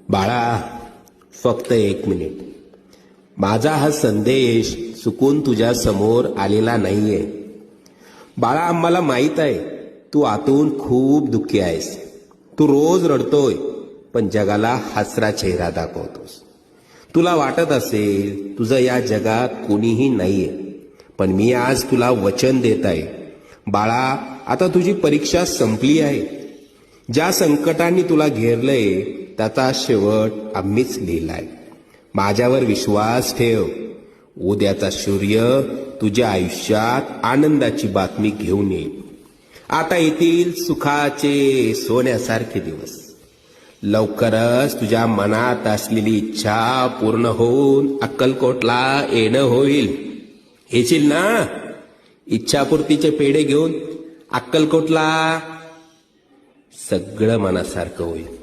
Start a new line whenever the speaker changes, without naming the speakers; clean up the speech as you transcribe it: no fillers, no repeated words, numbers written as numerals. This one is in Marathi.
बाळा, फक्त 1 मिनिट. माझा हा संदेश चुकून तुझ्या समोर आलेला नाहीये. बाळा, आम्हाला माहित आहे तू आतून खूप दुःखी आहेस. तू रोज रडतोय, पण जगाला हसरा चेहरा दाखवतोस. तुला वाटत असेल तुझं या जगात कोणीही नाहीये, पण मी आज तुला वचन देत आहे. बाळा, आता तुझी परीक्षा संपली आहे. ज्या संकटांनी तुला घेरलंय त्याचा शेवट आम्हीच लिहिलाय. माझ्यावर विश्वास ठेव. उद्याचा सूर्य तुझ्या आयुष्यात आनंदाची बातमी घेऊन येईल. आता येतील सुखाचे सोन्यासारखे दिवस. लवकरच तुझ्या मनात असलेली इच्छा पूर्ण होऊन अक्कलकोटला येणं होईल. येशील ना इच्छापूर्तीचे पेढे घेऊन अक्कलकोटला? सगळं मनासारखं होईल.